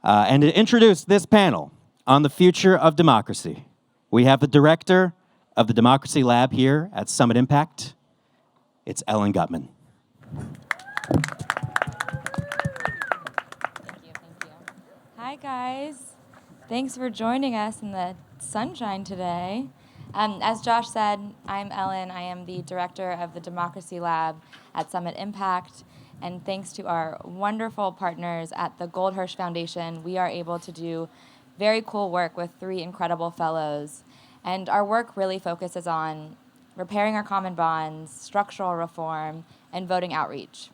And to introduce this panel on the future of democracy, we have the director of the Democracy Lab here at Summit Impact. It's Ellen Gutman. Thank you. Hi, guys. Thanks for joining us in the sunshine today. As Josh said, I'm Ellen. I am the director of the Democracy Lab at Summit Impact. And thanks to our wonderful partners at the Goldhirsch Foundation, we are able to do very cool work with 3 incredible fellows. And our work really focuses on repairing our common bonds, structural reform, and voting outreach.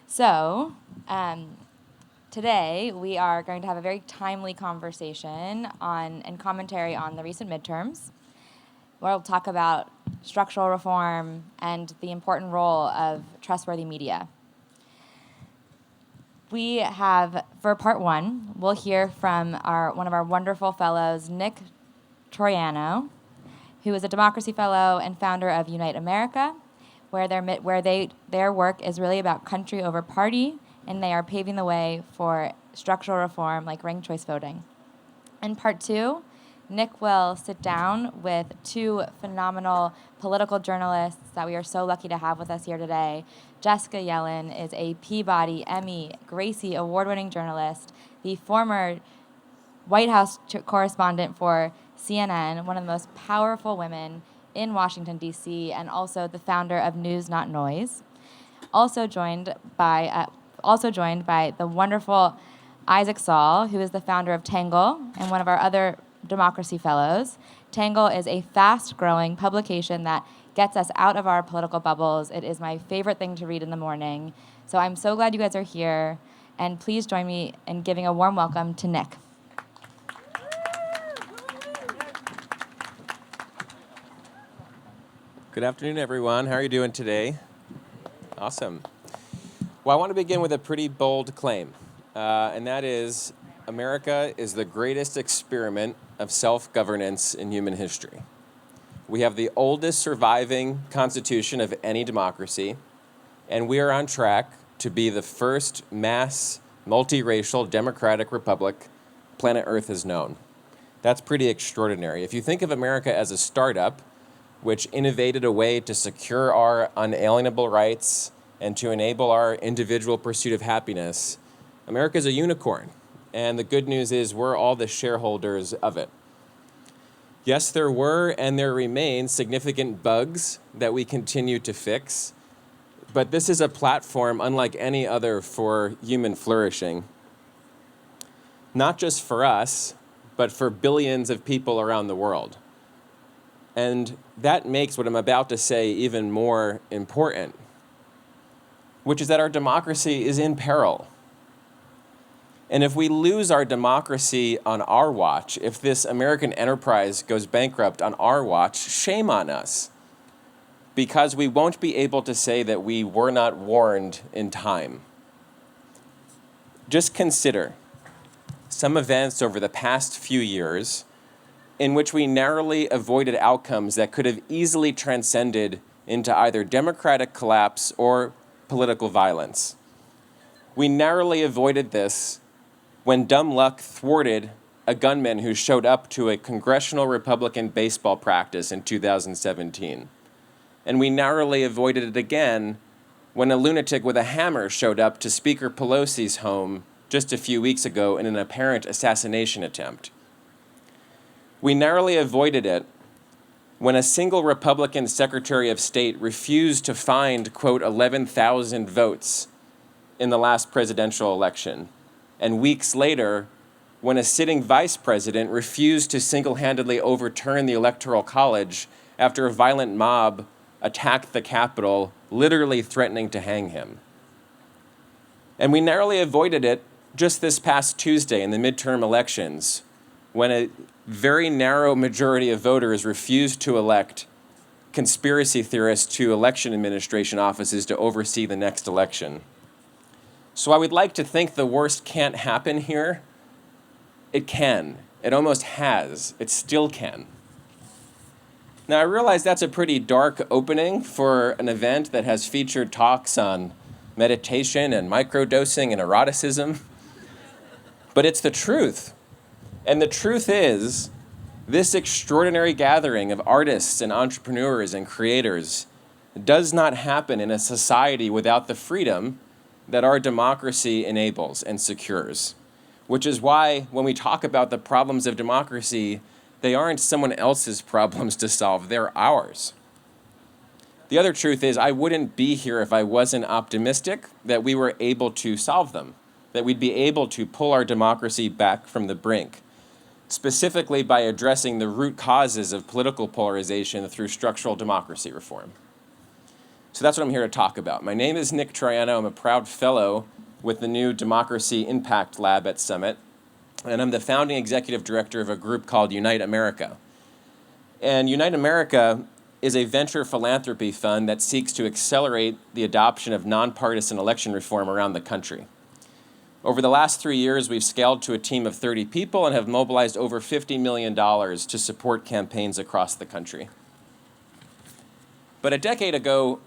So, today we are going to have a very timely conversation and commentary on the recent midterms. We'll talk about structural reform and the important role of trustworthy media. We have, for part 1, we'll hear from one of our wonderful fellows, Nick Troiano, who is a Democracy Fellow and founder of Unite America, where their work is really about country over party, and they are paving the way for structural reform like ranked choice voting. In part 2, Nick will sit down with 2 phenomenal political journalists that we are so lucky to have with us here today. Jessica Yellin is a Peabody, Emmy, Gracie award-winning journalist, the former White House correspondent for CNN, one of the most powerful women in Washington, D.C., and also the founder of News Not Noise. Also joined by the wonderful Isaac Saul, who is the founder of Tangle and one of our other Democracy Fellows. Tangle is a fast-growing publication that gets us out of our political bubbles. It is my favorite thing to read in the morning. So I'm so glad you guys are here, and please join me in giving a warm welcome to Nick. Good afternoon, everyone. How are you doing today? Awesome. Well, I want to begin with a pretty bold claim, and that is America is the greatest experiment of self-governance in human history. We have the oldest surviving constitution of any democracy, and we are on track to be the first mass, multiracial, democratic republic planet Earth has known. That's pretty extraordinary. If you think of America as a startup, which innovated a way to secure our unalienable rights and to enable our individual pursuit of happiness, America is a unicorn. And the good news is we're all the shareholders of it. Yes, there were and there remain significant bugs that we continue to fix, but this is a platform unlike any other for human flourishing. Not just for us, but for billions of people around the world. And that makes what I'm about to say even more important, which is that our democracy is in peril. And if we lose our democracy on our watch, if this American enterprise goes bankrupt on our watch, shame on us, because we won't be able to say that we were not warned in time. Just consider some events over the past few years in which we narrowly avoided outcomes that could have easily transcended into either democratic collapse or political violence. We narrowly avoided this when dumb luck thwarted a gunman who showed up to a congressional Republican baseball practice in 2017. And we narrowly avoided it again when a lunatic with a hammer showed up to Speaker Pelosi's home just a few weeks ago in an apparent assassination attempt. We narrowly avoided it when a single Republican Secretary of State refused to find, quote, 11,000 votes in the last presidential election. And weeks later, when a sitting vice president refused to single-handedly overturn the Electoral College after a violent mob attacked the Capitol, literally threatening to hang him. And we narrowly avoided it just this past Tuesday in the midterm elections, when a very narrow majority of voters refused to elect conspiracy theorists to election administration offices to oversee the next election. So I would like to think the worst can't happen here. It can. It almost has. It still can. Now, I realize that's a pretty dark opening for an event that has featured talks on meditation and microdosing and eroticism. But it's the truth. And the truth is, this extraordinary gathering of artists and entrepreneurs and creators does not happen in a society without the freedom that our democracy enables and secures. Which is why when we talk about the problems of democracy, they aren't someone else's problems to solve, they're ours. The other truth is I wouldn't be here if I wasn't optimistic that we were able to solve them, that we'd be able to pull our democracy back from the brink, specifically by addressing the root causes of political polarization through structural democracy reform. So that's what I'm here to talk about. My name is Nick Troiano. I'm a proud fellow with the new Democracy Impact Lab at Summit, and I'm the founding executive director of a group called Unite America. And Unite America is a venture philanthropy fund that seeks to accelerate the adoption of nonpartisan election reform around the country. Over the last 3 years, we've scaled to a team of 30 people and have mobilized over $50 million to support campaigns across the country. But a decade ago,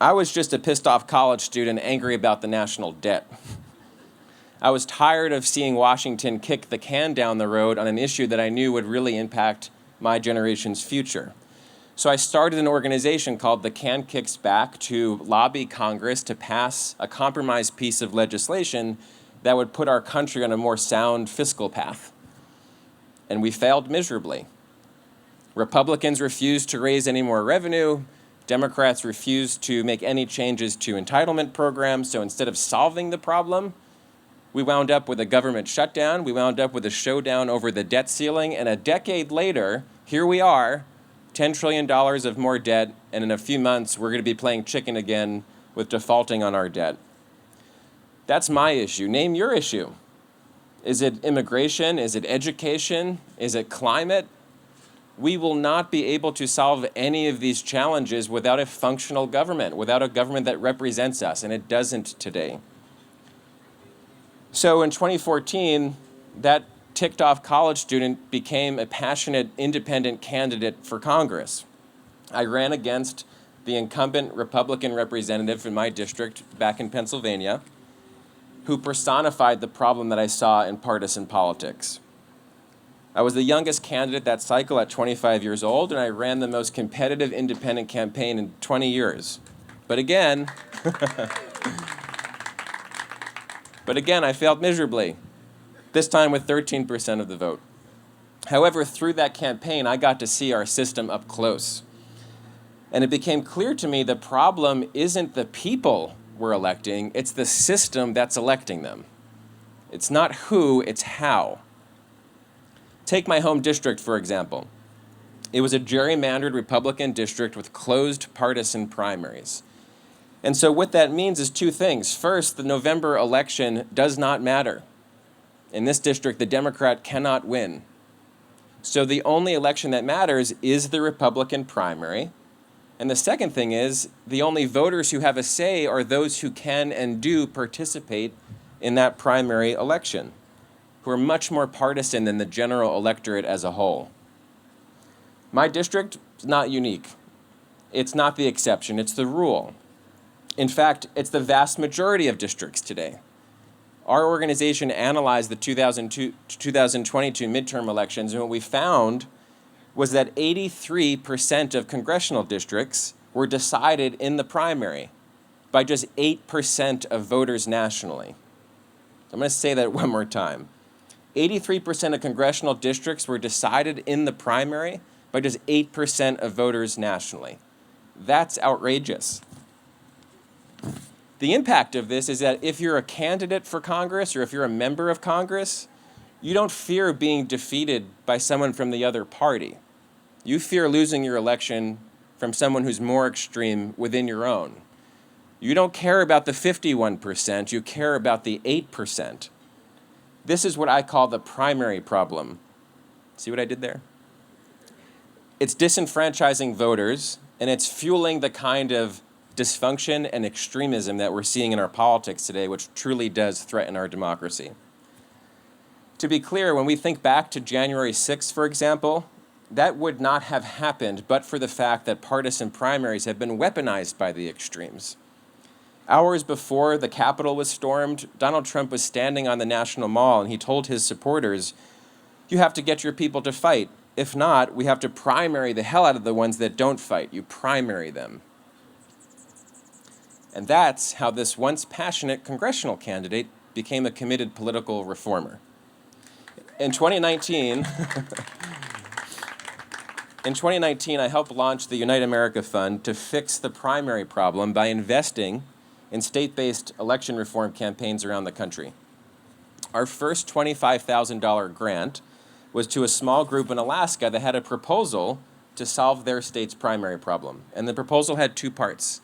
I was just a pissed off college student angry about the national debt. I was tired of seeing Washington kick the can down the road on an issue that I knew would really impact my generation's future. So I started an organization called The Can Kicks Back to lobby Congress to pass a compromise piece of legislation that would put our country on a more sound fiscal path. And we failed miserably. Republicans refused to raise any more revenue. Democrats refused to make any changes to entitlement programs. So instead of solving the problem, we wound up with a government shutdown. We wound up with a showdown over the debt ceiling. And a decade later, here we are, $10 trillion of more debt. And in a few months, we're going to be playing chicken again with defaulting on our debt. That's my issue. Name your issue. Is it immigration? Is it education? Is it climate? We will not be able to solve any of these challenges without a functional government, without a government that represents us, and it doesn't today. So in 2014, that ticked off college student became a passionate independent candidate for Congress. I ran against the incumbent Republican representative in my district back in Pennsylvania, who personified the problem that I saw in partisan politics. I was the youngest candidate that cycle at 25 years old, and I ran the most competitive independent campaign in 20 years. But again, I failed miserably, this time with 13% of the vote. However, through that campaign, I got to see our system up close. And it became clear to me the problem isn't the people we're electing, it's the system that's electing them. It's not who, it's how. Take my home district, for example. It was a gerrymandered Republican district with closed partisan primaries. And so what that means is two things. First, the November election does not matter. In this district, the Democrat cannot win. So the only election that matters is the Republican primary. And the second thing is, the only voters who have a say are those who can and do participate in that primary election, who are much more partisan than the general electorate as a whole. My district is not unique. It's not the exception, it's the rule. In fact, it's the vast majority of districts today. Our organization analyzed the 2022 midterm elections, and what we found was that 83% of congressional districts were decided in the primary by just 8% of voters nationally. I'm going to say that one more time. 83% of congressional districts were decided in the primary by just 8% of voters nationally. That's outrageous. The impact of this is that if you're a candidate for Congress or if you're a member of Congress, you don't fear being defeated by someone from the other party. You fear losing your election from someone who's more extreme within your own. You don't care about the 51%, you care about the 8%. This is what I call the primary problem. See what I did there? It's disenfranchising voters, and it's fueling the kind of dysfunction and extremism that we're seeing in our politics today, which truly does threaten our democracy. To be clear, when we think back to January 6th, for example, that would not have happened but for the fact that partisan primaries have been weaponized by the extremes. Hours before the Capitol was stormed, Donald Trump was standing on the National Mall and he told his supporters, "You have to get your people to fight. If not, we have to primary the hell out of the ones that don't fight. You primary them." And that's how this once passionate congressional candidate became a committed political reformer. In 2019, I helped launch the Unite America Fund to fix the primary problem by investing in state-based election reform campaigns around the country. Our first $25,000 grant was to a small group in Alaska that had a proposal to solve their state's primary problem. And the proposal had two parts.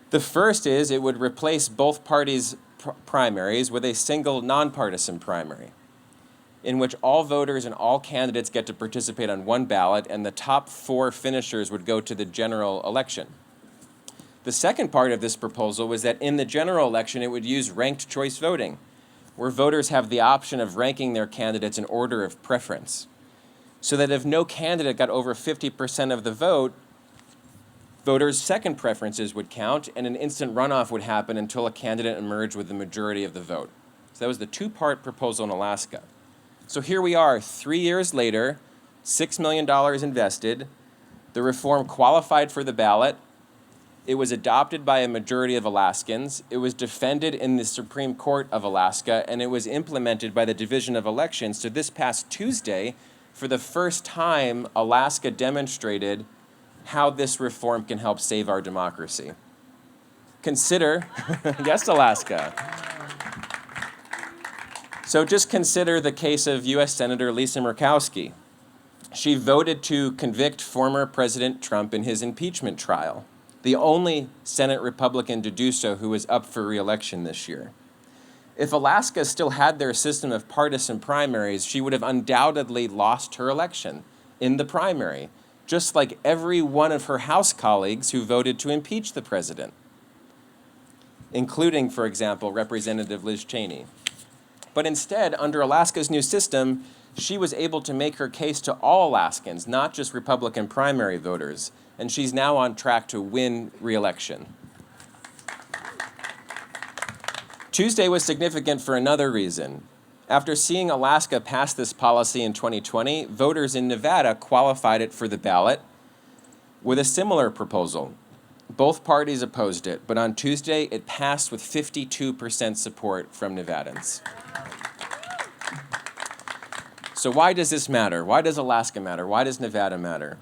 The first is it would replace both parties' primaries with a single nonpartisan primary, in which all voters and all candidates get to participate on one ballot, and the top 4 finishers would go to the general election. The second part of this proposal was that in the general election, it would use ranked choice voting, where voters have the option of ranking their candidates in order of preference, so that if no candidate got over 50% of the vote, voters' second preferences would count, and an instant runoff would happen until a candidate emerged with the majority of the vote. So that was the two-part proposal in Alaska. So here we are, 3 years later, $6 million invested. The reform qualified for the ballot. It was adopted by a majority of Alaskans. It was defended in the Supreme Court of Alaska, and it was implemented by the Division of Elections. So this past Tuesday, for the first time, Alaska demonstrated how this reform can help save our democracy. Consider, yes, Alaska. So just consider the case of U.S. Senator Lisa Murkowski. She voted to convict former President Trump in his impeachment trial, the only Senate Republican to do so who is up for re-election this year. If Alaska still had their system of partisan primaries, she would have undoubtedly lost her election in the primary, just like every one of her House colleagues who voted to impeach the president, including, for example, Representative Liz Cheney. But instead, under Alaska's new system, she was able to make her case to all Alaskans, not just Republican primary voters, and she's now on track to win re-election. Tuesday was significant for another reason. After seeing Alaska pass this policy in 2020, voters in Nevada qualified it for the ballot with a similar proposal. Both parties opposed it, but on Tuesday, it passed with 52% support from Nevadans. So why does this matter? Why does Alaska matter? Why does Nevada matter?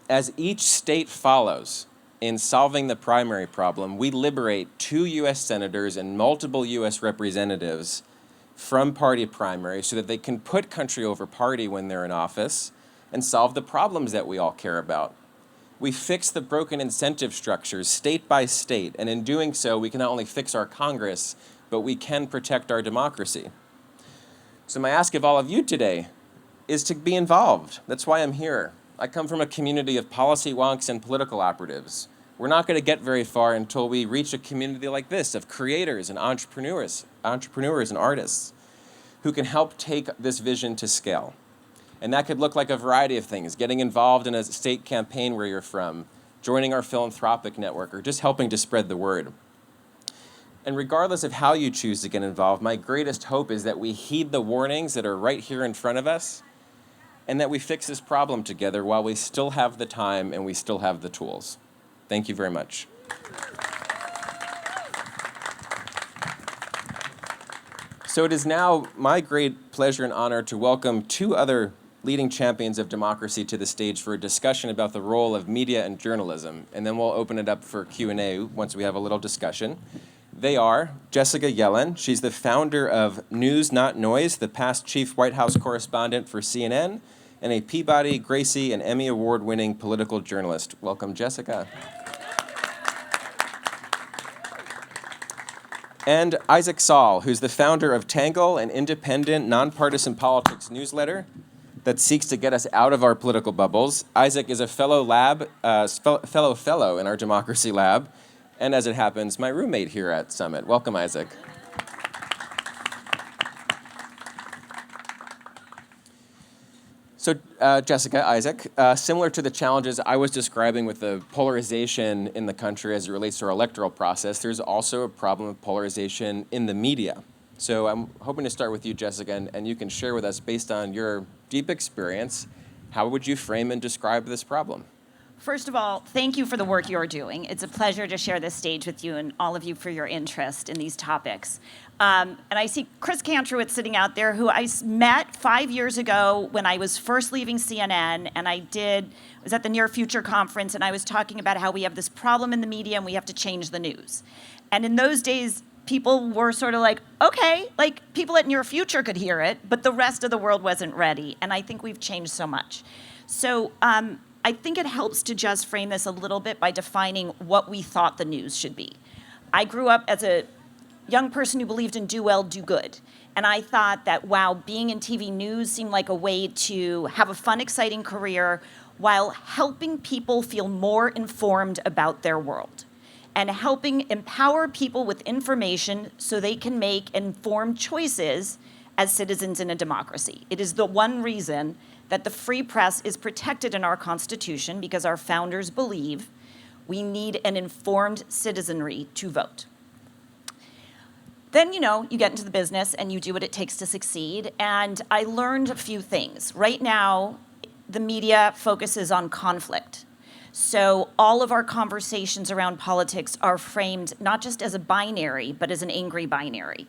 As each state follows in solving the primary problem, we liberate 2 U.S. senators and multiple U.S. representatives from party primaries so that they can put country over party when they're in office and solve the problems that we all care about. We fix the broken incentive structures state by state, and in doing so, we can not only fix our Congress, but we can protect our democracy. So my ask of all of you today is to be involved. That's why I'm here. I come from a community of policy wonks and political operatives. We're not going to get very far until we reach a community like this of creators and entrepreneurs and artists who can help take this vision to scale. And that could look like a variety of things: getting involved in a state campaign where you're from, joining our philanthropic network, or just helping to spread the word. And regardless of how you choose to get involved, my greatest hope is that we heed the warnings that are right here in front of us, and that we fix this problem together while we still have the time and we still have the tools. Thank you very much. So it is now my great pleasure and honor to welcome 2 other leading champions of democracy to the stage for a discussion about the role of media and journalism, and then we'll open it up for Q&A once we have a little discussion. They are Jessica Yellen. She's the founder of News Not Noise, the past chief White House correspondent for CNN, and a Peabody, Gracie, and Emmy Award-winning political journalist. Welcome, Jessica. And Isaac Saul, who's the founder of Tangle, an independent, nonpartisan politics newsletter that seeks to get us out of our political bubbles. Isaac is a fellow in our Democracy Lab, and as it happens, my roommate here at Summit. Welcome, Isaac. So, Jessica, Isaac, similar to the challenges I was describing with the polarization in the country as it relates to our electoral process, there's also a problem of polarization in the media. So I'm hoping to start with you, Jessica, and you can share with us, based on your deep experience, how would you frame and describe this problem? First of all, thank you for the work you're doing. It's a pleasure to share this stage with you and all of you for your interest in these topics. And I see Chris Kantrowitz sitting out there, who I met 5 years ago when I was first leaving CNN, and I was at the Near Future Conference, and I was talking about how we have this problem in the media and we have to change the news. And in those days, people were sort of like, okay, like people at Near Future could hear it, but the rest of the world wasn't ready. And I think we've changed so much. So I think it helps to just frame this a little bit by defining what we thought the news should be. I grew up as a young person who believed in do well, do good. And I thought that, wow, being in TV news seemed like a way to have a fun, exciting career while helping people feel more informed about their world and helping empower people with information so they can make informed choices as citizens in a democracy. It is the one reason that the free press is protected in our Constitution, because our founders believe we need an informed citizenry to vote. Then, you get into the business and you do what it takes to succeed. And I learned a few things. Right now, the media focuses on conflict. So all of our conversations around politics are framed not just as a binary, but as an angry binary.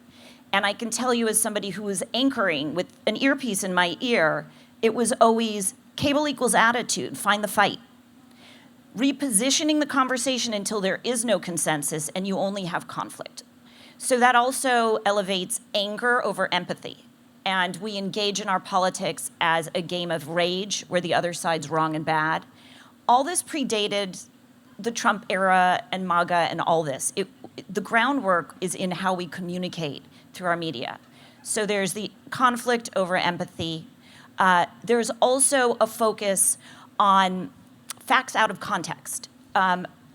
And I can tell you, as somebody who was anchoring with an earpiece in my ear, it was always cable equals attitude, find the fight. Repositioning the conversation until there is no consensus and you only have conflict. So that also elevates anger over empathy. And we engage in our politics as a game of rage where the other side's wrong and bad. All this predated the Trump era and MAGA and all this. The groundwork is in how we communicate through our media. So there's the conflict over empathy. There's also a focus on facts out of context,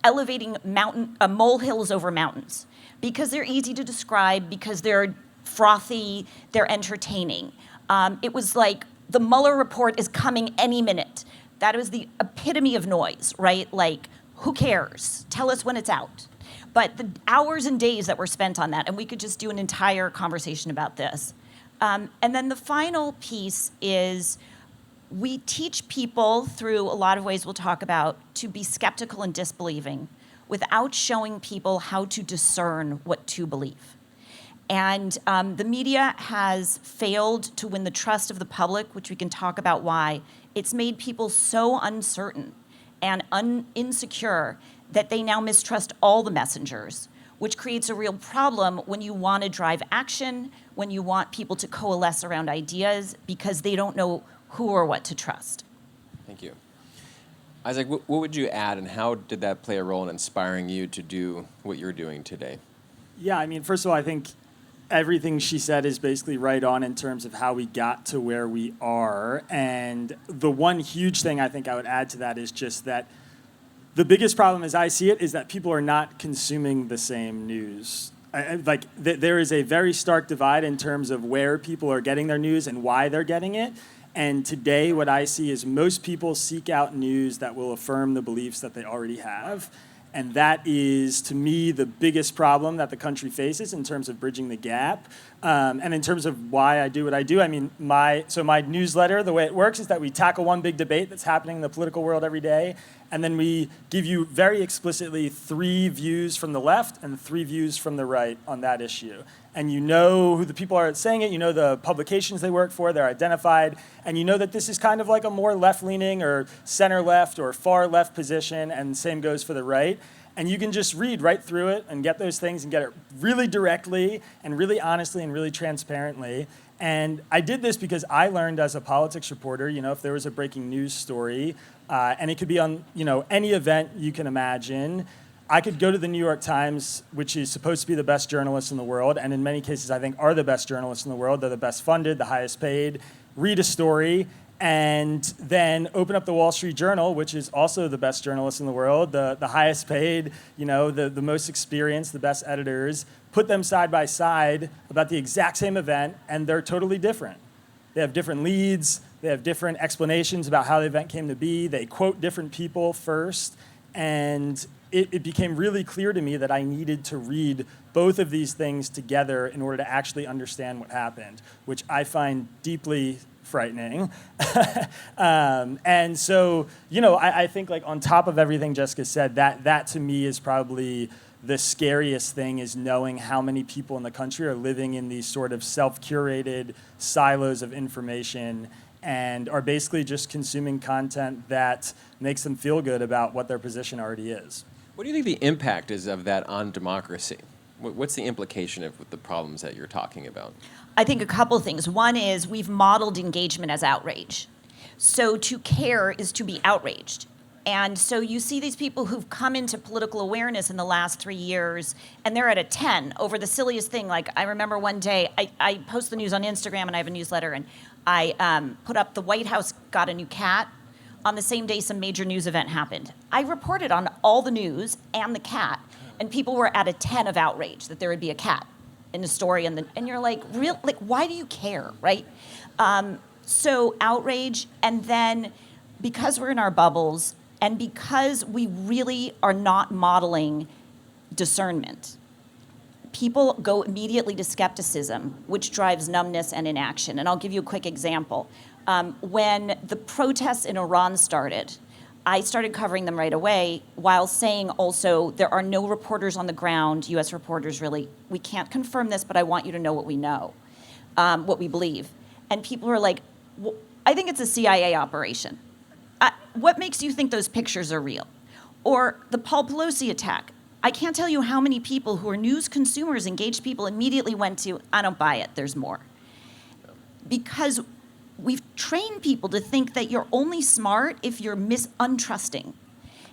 elevating molehills over mountains, because they're easy to describe, because they're frothy, they're entertaining. It was like the Mueller report is coming any minute. That was the epitome of noise, right? Like, who cares? Tell us when it's out. But the hours and days that were spent on that, and we could just do an entire conversation about this. And then the final piece is we teach people, through a lot of ways we'll talk about, to be skeptical and disbelieving without showing people how to discern what to believe. And the media has failed to win the trust of the public, which we can talk about why. It's made people so uncertain and insecure that they now mistrust all the messengers, which creates a real problem when you want to drive action, when you want people to coalesce around ideas, because they don't know who or what to trust. Thank you. Isaac, what would you add, and how did that play a role in inspiring you to do what you're doing today? Yeah, I mean, first of all, I think everything she said is basically right on in terms of how we got to where we are. And the one huge thing I think I would add to that is just that the biggest problem, as I see it, is that people are not consuming the same news. There is a very stark divide in terms of where people are getting their news and why they're getting it. And today, what I see is most people seek out news that will affirm the beliefs that they already have. And that is, to me, the biggest problem that the country faces in terms of bridging the gap. And in terms of why I do what I do, I mean, my newsletter, the way it works is that we tackle one big debate that's happening in the political world every day, and then we give you very explicitly 3 views from the left and 3 views from the right on that issue. And you know who the people are saying it, you know the publications they work for, they're identified, and you know that this is kind of like a more left-leaning or center-left or far-left position, and same goes for the right. And you can just read right through it and get those things and get it really directly and really honestly and really transparently. And I did this because I learned as a politics reporter, if there was a breaking news story, and it could be on, any event you can imagine, I could go to the New York Times, which is supposed to be the best journalists in the world, and in many cases I think are the best journalists in the world. They're the best funded, the highest paid, read a story, and then open up the Wall Street Journal, which is also the best journalists in the world, the highest paid, the most experienced, the best editors, put them side by side about the exact same event, and they're totally different. They have different leads, They have different explanations about how the event came to be. They quote different people first. And it became really clear to me that I needed to read both of these things together in order to actually understand what happened, which I find deeply frightening. And so, I think like on top of everything Jessica said, that to me is probably the scariest thing, is knowing how many people in the country are living in these sort of self-curated silos of information and are basically just consuming content that makes them feel good about what their position already is. What do you think the impact is of that on democracy? What's the implication of the problems that you're talking about? I think a couple things. One is we've modeled engagement as outrage. So to care is to be outraged. And so you see these people who've come into political awareness in the last 3 years, and they're at a 10 over the silliest thing. Like, I remember one day, I post the news on Instagram, and I have a newsletter, and I put up the White House got a new cat. On the same day some major news event happened. I reported on all the news and the cat, and people were at a 10 of outrage that there would be a cat in the story, and you're like, why do you care, right? So outrage, and then because we're in our bubbles, and because we really are not modeling discernment, people go immediately to skepticism, which drives numbness and inaction. And I'll give you a quick example. When the protests in Iran started, I started covering them right away while saying also there are no reporters on the ground, U.S. reporters really. We can't confirm this, but I want you to know what we know, what we believe. And people are like, well, I think it's a CIA operation. What makes you think those pictures are real? Or the Paul Pelosi attack. I can't tell you how many people who are news consumers, engaged people, immediately went to, I don't buy it, there's more. Because we've trained people to think that you're only smart if you're untrusting.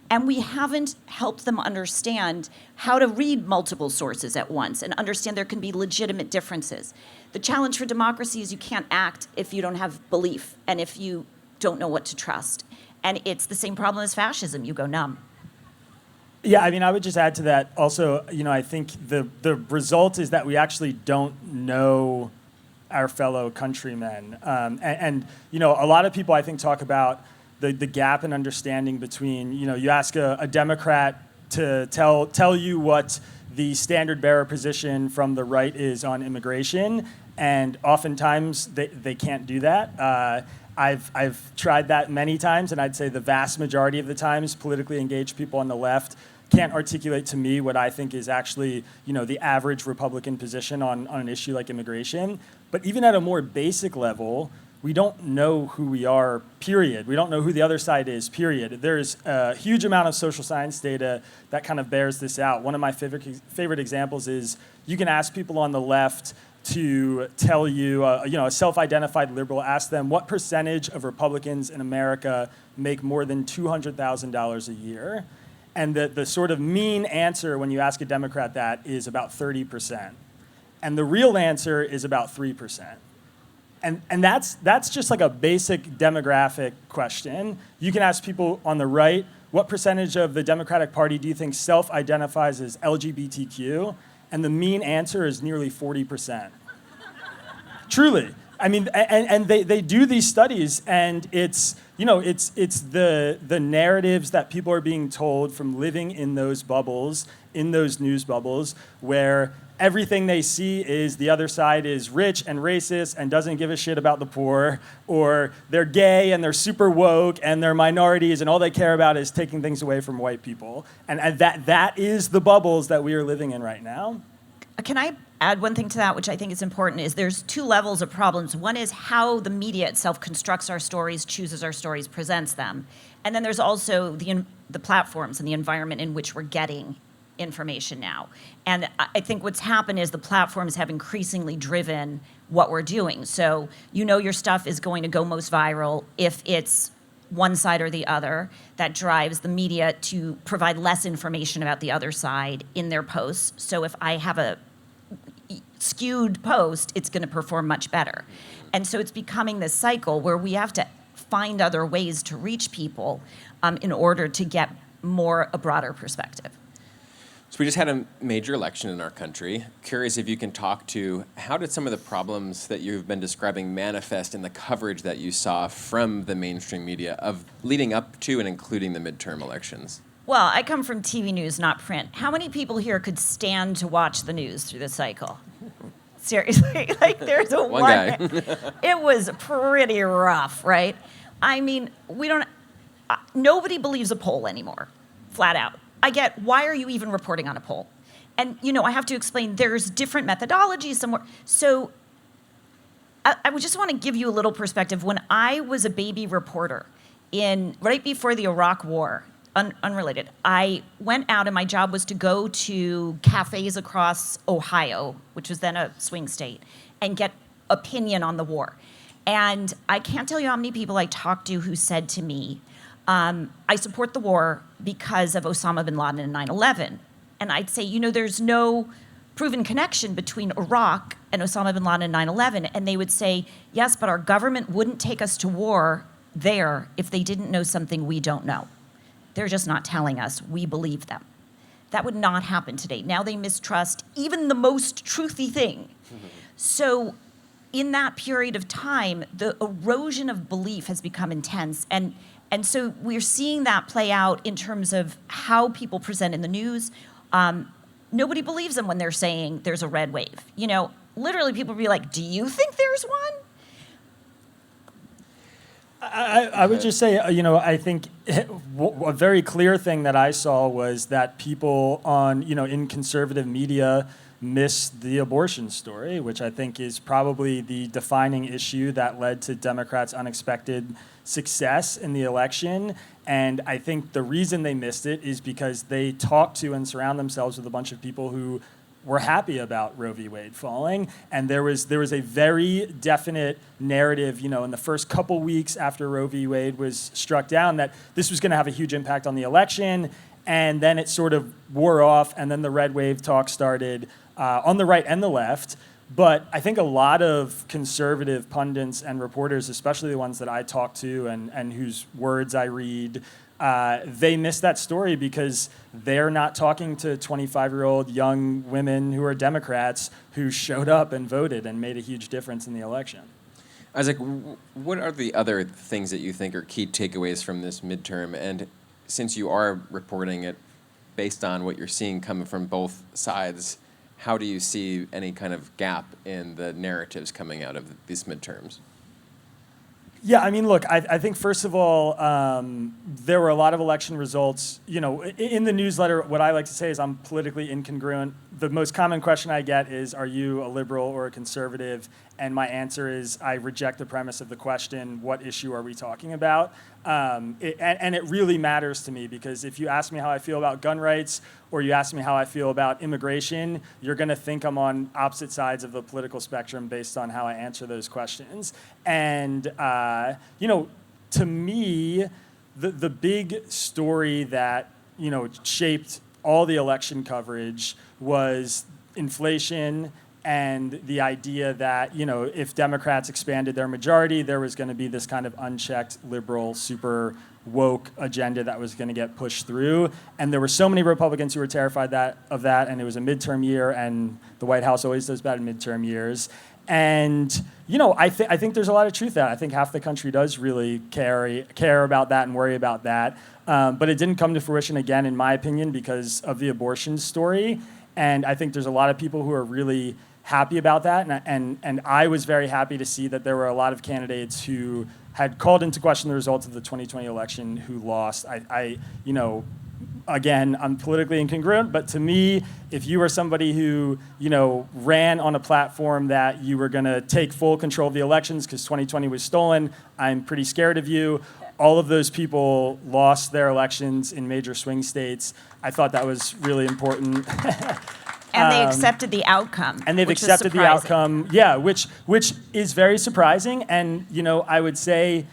And we haven't helped them understand how to read multiple sources at once and understand there can be legitimate differences. The challenge for democracy is you can't act if you don't have belief and if you don't know what to trust. And it's the same problem as fascism. You go numb. Yeah, I mean, I would just add to that also, I think the result is that we actually don't know our fellow countrymen. And a lot of people, I think, talk about the gap in understanding between, you ask a Democrat to tell you what the standard bearer position from the right is on immigration, and oftentimes they can't do that. I've tried that many times, and I'd say the vast majority of the times politically engaged people on the left can't articulate to me what I think is actually, the average Republican position on an issue like immigration. But even at a more basic level, we don't know who we are, period. We don't know who the other side is, period. There's a huge amount of social science data that kind of bears this out. One of my favorite examples is you can ask people on the left to tell you, a self-identified liberal, ask them what percentage of Republicans in America make more than $200,000 a year. And the sort of mean answer when you ask a Democrat that is about 30%. And the real answer is about 3%. And that's just like a basic demographic question. You can ask people on the right, what percentage of the Democratic Party do you think self-identifies as LGBTQ? And the mean answer is nearly 40%. Truly. I mean, and they do these studies, and it's the narratives that people are being told from living in those bubbles, in those news bubbles, where everything they see is the other side is rich and racist and doesn't give a shit about the poor, or they're gay and they're super woke and they're minorities and all they care about is taking things away from white people. And that is the bubbles that we are living in right now. Can I add one thing to that, which I think is important, is there's two levels of problems. One is how the media itself constructs our stories, chooses our stories, presents them. And then there's also the platforms and the environment in which we're getting information now. And I think what's happened is the platforms have increasingly driven what we're doing. So your stuff is going to go most viral if it's one side or the other. That drives the media to provide less information about the other side in their posts. So if I have a skewed post, it's going to perform much better. And so it's becoming this cycle where we have to find other ways to reach people in order to get a broader perspective. So we just had a major election in our country. Curious if you can talk to how did some of the problems that you've been describing manifest in the coverage that you saw from the mainstream media of leading up to and including the midterm elections? Well, I come from TV news, not print. How many people here could stand to watch the news through the cycle? Seriously, like there's a One guy. It was pretty rough, right? I mean, nobody believes a poll anymore, flat out. I get, why are you even reporting on a poll? And, I have to explain, there's different methodologies somewhere. So I would just want to give you a little perspective. When I was a baby reporter right before the Iraq War, unrelated, I went out and my job was to go to cafes across Ohio, which was then a swing state, and get opinion on the war. And I can't tell you how many people I talked to who said to me, I support the war because of Osama bin Laden and 9/11. And I'd say, there's no proven connection between Iraq and Osama bin Laden and 9/11. And they would say, yes, but our government wouldn't take us to war there if they didn't know something we don't know. They're just not telling us. We believe them. That would not happen today. Now they mistrust even the most truthy thing. So in that period of time, the erosion of belief has become intense. And so we're seeing that play out in terms of how people present in the news. Nobody believes them when they're saying there's a red wave. Literally people will be like, do you think there's one? I would just say, I think a very clear thing that I saw was that people in conservative media missed the abortion story, which I think is probably the defining issue that led to Democrats' unexpected success in the election. And I think the reason they missed it is because they talk to and surround themselves with a bunch of people who were happy about Roe v. Wade falling. And there was a very definite narrative, in the first couple weeks after Roe v. Wade was struck down, that this was going to have a huge impact on the election. And then it sort of wore off, and then the red wave talk started on the right and the left. But I think a lot of conservative pundits and reporters, especially the ones that I talk to and whose words I read, they miss that story because they're not talking to 25-year-old young women who are Democrats who showed up and voted and made a huge difference in the election. Isaac, what are the other things that you think are key takeaways from this midterm? And since you are reporting it based on what you're seeing coming from both sides, how do you see any kind of gap in the narratives coming out of these midterms? Yeah, I mean, look, I think first of all, there were a lot of election results. In the newsletter, what I like to say is I'm politically incongruent. The most common question I get is, are you a liberal or a conservative? And my answer is, I reject the premise of the question, what issue are we talking about? And it really matters to me because if you ask me how I feel about gun rights or you ask me how I feel about immigration, you're going to think I'm on opposite sides of the political spectrum based on how I answer those questions. And, to me, the big story that, shaped all the election coverage was inflation and the idea that, if Democrats expanded their majority, there was going to be this kind of unchecked liberal, super woke agenda that was going to get pushed through. And there were so many Republicans who were terrified of that, and it was a midterm year, and the White House always does bad in midterm years. And, I think there's a lot of truth to that. I think half the country does really care about that and worry about that. But it didn't come to fruition again, in my opinion, because of the abortion story. And I think there's a lot of people who are really happy about that. And I was very happy to see that there were a lot of candidates who had called into question the results of the 2020 election who lost. Again, I'm politically incongruent, but to me, if you were somebody who, ran on a platform that you were going to take full control of the elections because 2020 was stolen, I'm pretty scared of you. All of those people lost their elections in major swing states. I thought that was really important. And they accepted the outcome. And they've which is accepted the surprising. outcome, yeah, which is very surprising. And, I would say,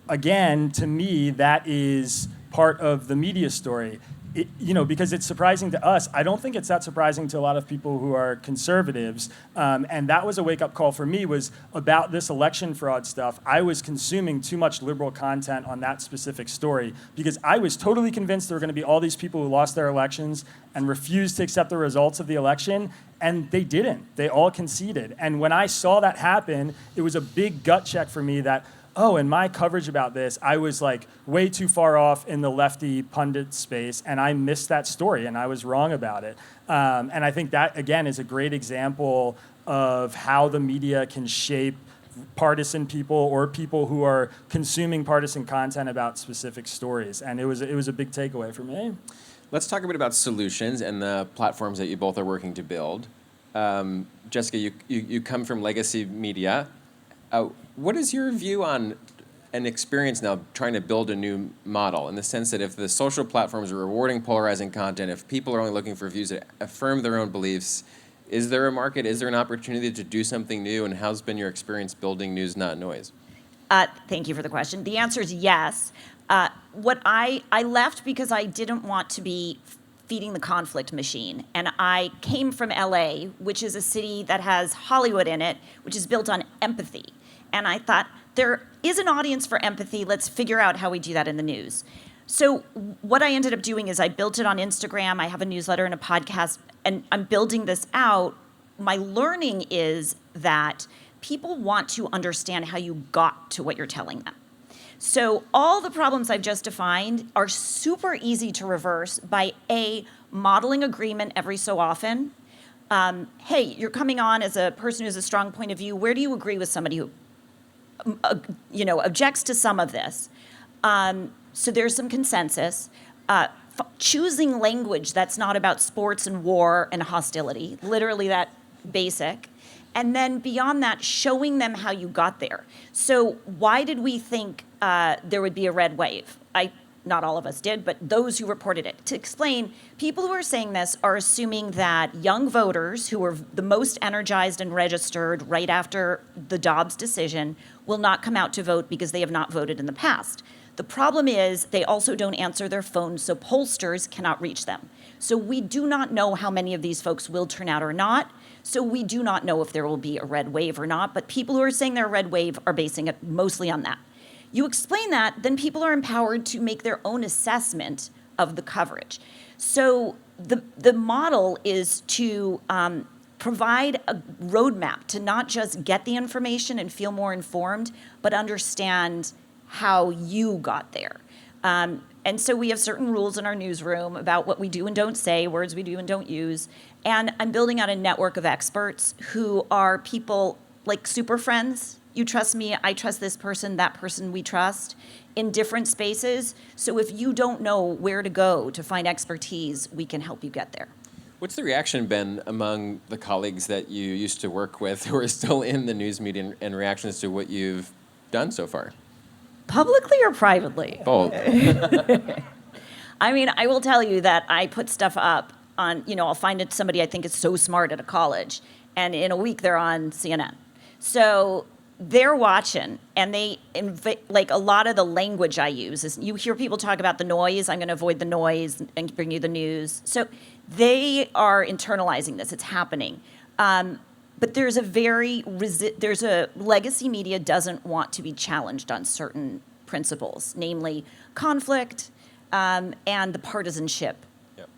again, to me, that is part of the media story. because it's surprising to us. I don't think it's that surprising to a lot of people who are conservatives. And that was a wake-up call for me, was about this election fraud stuff. I was consuming too much liberal content on that specific story because I was totally convinced there were going to be all these people who lost their elections and refused to accept the results of the election. And they didn't. They all conceded. And when I saw that happen, it was a big gut check for me that, oh, in my coverage about this, I was like way too far off in the lefty pundit space, and I missed that story, and I was wrong about it. And I think that, again, is a great example of how the media can shape partisan people or people who are consuming partisan content about specific stories. And it was a big takeaway for me. Let's talk a bit about solutions and the platforms that you both are working to build. Jessica, you come from legacy media. What is your view on an experience now trying to build a new model, in the sense that if the social platforms are rewarding polarizing content, if people are only looking for views that affirm their own beliefs, is there a market? Is there an opportunity to do something new? And how's been your experience building news, not noise? Thank you for the question. The answer is yes. What I left because I didn't want to be feeding the conflict machine. And I came from LA, which is a city that has Hollywood in it, which is built on empathy. And I thought, there is an audience for empathy. Let's figure out how we do that in the news. So what I ended up doing is I built it on Instagram. I have a newsletter and a podcast, and I'm building this out. My learning is that people want to understand how you got to what you're telling them. So all the problems I've just defined are super easy to reverse by modeling agreement every so often. Hey, you're coming on as a person who has a strong point of view. Where do you agree with somebody who objects to some of this? So there's some consensus. Choosing language that's not about sports and war and hostility, literally that basic. And then beyond that, showing them how you got there. So why did we think there would be a red wave? Not all of us did, but those who reported it. To explain, people who are saying this are assuming that young voters who were the most energized and registered right after the Dobbs decision will not come out to vote because they have not voted in the past. The problem is they also don't answer their phones, so pollsters cannot reach them. So we do not know how many of these folks will turn out or not. So we do not know if there will be a red wave or not, but people who are saying they're a red wave are basing it mostly on that. You explain that, then people are empowered to make their own assessment of the coverage. So the model is to provide a roadmap to not just get the information and feel more informed, but understand how you got there. And so we have certain rules in our newsroom about what we do and don't say, words we do and don't use. And I'm building out a network of experts who are people like super friends. You trust me, I trust this person, that person we trust, in different spaces. So if you don't know where to go to find expertise, we can help you get there. What's the reaction been among the colleagues that you used to work with who are still in the news media, and reactions to what you've done so far? Publicly or privately? Both. I mean, I will tell you that I put stuff up on, I'll find it somebody I think is so smart at a college, and in a week they're on CNN. So they're watching, and they like a lot of the language I use is, you hear people talk about the noise. I'm going to avoid the noise and bring you the news. So they are internalizing this. It's happening. But there's a legacy media doesn't want to be challenged on certain principles, namely conflict and the partisanship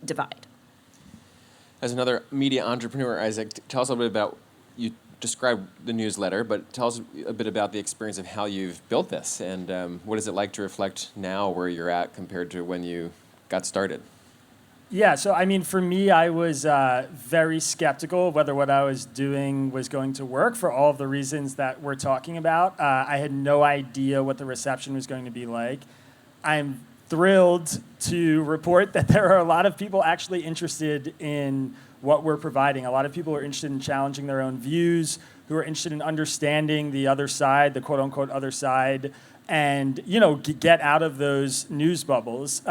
divide. As another media entrepreneur, Isaac, tell us a little bit about, you described the newsletter, but tell us a bit about the experience of how you've built this, and what is it like to reflect now where you're at compared to when you got started? Yeah, so I mean, for me, I was very skeptical of whether what I was doing was going to work for all of the reasons that we're talking about. I had no idea what the reception was going to be like. I'm thrilled to report that there are a lot of people actually interested in what we're providing. A lot of people are interested in challenging their own views, who are interested in understanding the other side, the quote-unquote other side. and get out of those news bubbles.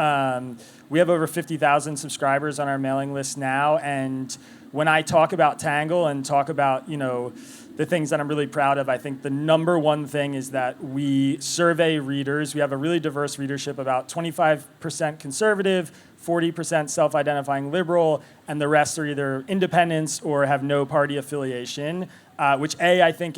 We have over 50,000 subscribers on our mailing list now, and when I talk about Tangle and talk about the things that I'm really proud of, I think the number one thing is that we survey readers. We have a really diverse readership, about 25% conservative, 40% self-identifying liberal, and the rest are either independents or have no party affiliation, which I think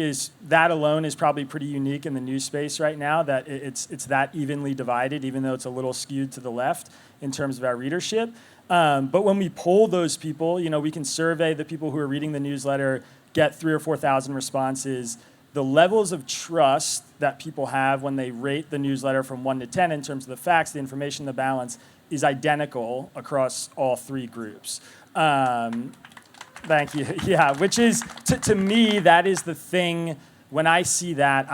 that alone is probably pretty unique in the news space right now, that it's that evenly divided, even though it's a little skewed to the left in terms of our readership. But when we poll those people, we can survey the people who are reading the newsletter, get 3,000 or 4,000 responses. The levels of trust that people have when they rate the newsletter from 1 to 10 in terms of the facts, the information, the balance, is identical across all three groups. Thank you. Yeah, which is, to me, that is the thing. When I see that,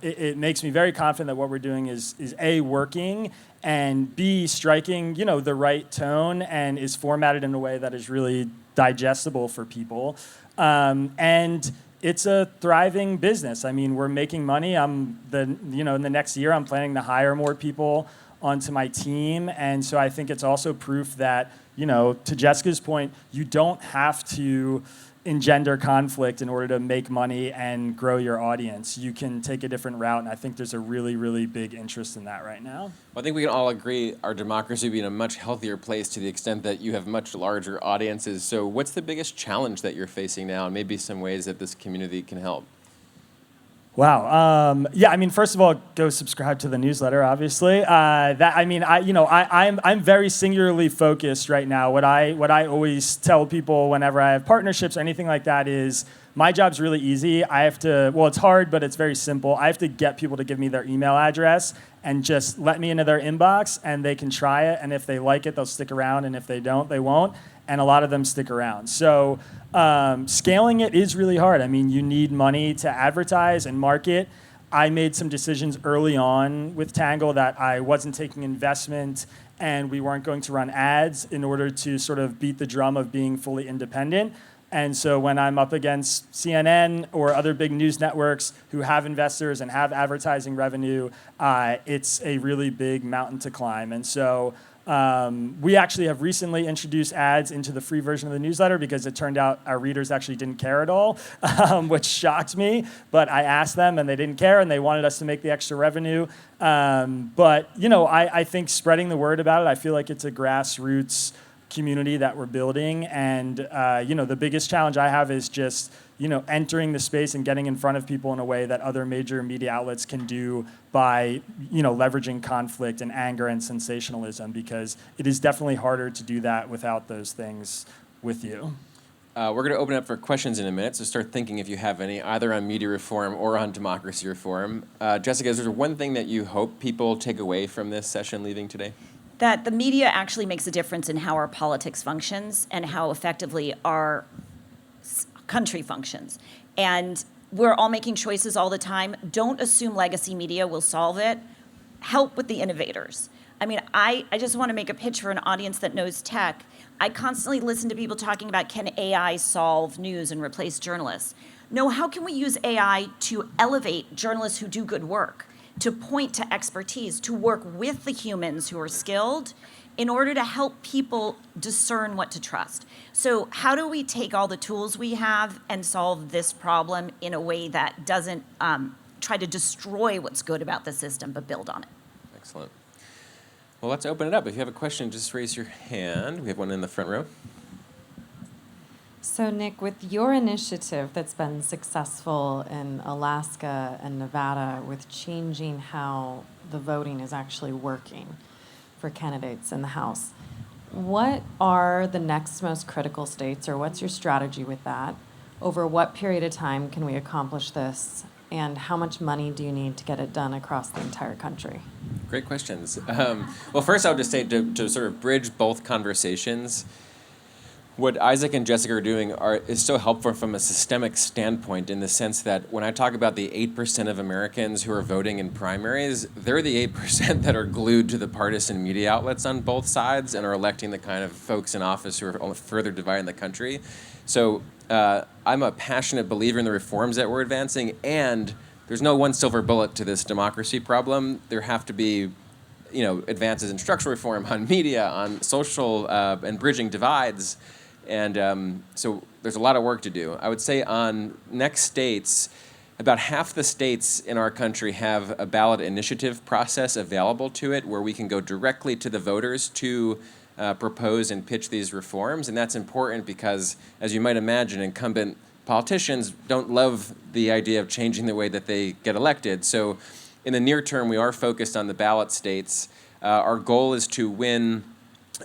it makes me very confident that what we're doing is A, working, and B, striking, the right tone and is formatted in a way that is really digestible for people. And it's a thriving business. I mean, we're making money. In the next year, I'm planning to hire more people onto my team. And so I think it's also proof that, to Jessica's point, you don't have to engender conflict in order to make money and grow your audience. You can take a different route, and I think there's a really, really big interest in that right now. Well, I think we can all agree our democracy would be in a much healthier place to the extent that you have much larger audiences. So what's the biggest challenge that you're facing now, and maybe some ways that this community can help? Wow. First of all, go subscribe to the newsletter, obviously. I'm very singularly focused right now. What I always tell people whenever I have partnerships or anything like that is my job's really easy. It's hard, but it's very simple. I have to get people to give me their email address and just let me into their inbox, and they can try it. And if they like it, they'll stick around. And if they don't, they won't. And a lot of them stick around. So scaling it is really hard. I mean, you need money to advertise and market. I made some decisions early on with Tangle that I wasn't taking investment and we weren't going to run ads in order to sort of beat the drum of being fully independent. And so when I'm up against CNN or other big news networks who have investors and have advertising revenue, it's a really big mountain to climb. And so we actually have recently introduced ads into the free version of the newsletter because it turned out our readers actually didn't care at all, which shocked me. But I asked them and they didn't care and they wanted us to make the extra revenue. I think spreading the word about it, I feel like it's a grassroots community that we're building. And, the biggest challenge I have is just, entering the space and getting in front of people in a way that other major media outlets can do by, leveraging conflict and anger and sensationalism, because it is definitely harder to do that without those things with you. We're going to open up for questions in a minute, so start thinking if you have any, either on media reform or on democracy reform. Jessica, is there one thing that you hope people take away from this session leaving today? That the media actually makes a difference in how our politics functions and how effectively our country functions. And we're all making choices all the time. Don't assume legacy media will solve it. Help with the innovators. I mean, I just want to make a pitch for an audience that knows tech. I constantly listen to people talking about, can AI solve news and replace journalists? No, how can we use AI to elevate journalists who do good work, to point to expertise, to work with the humans who are skilled in order to help people discern what to trust? So how do we take all the tools we have and solve this problem in a way that doesn't try to destroy what's good about the system, but build on it? Excellent. Well, let's open it up. If you have a question, just raise your hand. We have one in the front row. So, Nick, with your initiative that's been successful in Alaska and Nevada with changing how the voting is actually working for candidates in the House, what are the next most critical states, or what's your strategy with that? Over what period of time can we accomplish this? And how much money do you need to get it done across the entire country? Great questions. Well, first I would just say to sort of bridge both conversations, what Isaac and Jessica are doing is so helpful from a systemic standpoint, in the sense that when I talk about the 8% of Americans who are voting in primaries, they're the 8% that are glued to the partisan media outlets on both sides and are electing the kind of folks in office who are further dividing the country. So I'm a passionate believer in the reforms that we're advancing, and there's no one silver bullet to this democracy problem. There have to be, advances in structural reform on media, on social and bridging divides, and so there's a lot of work to do. I would say on next states, about half the states in our country have a ballot initiative process available to it where we can go directly to the voters to propose and pitch these reforms. And that's important because, as you might imagine, incumbent politicians don't love the idea of changing the way that they get elected. So in the near term, we are focused on the ballot states. Our goal is to win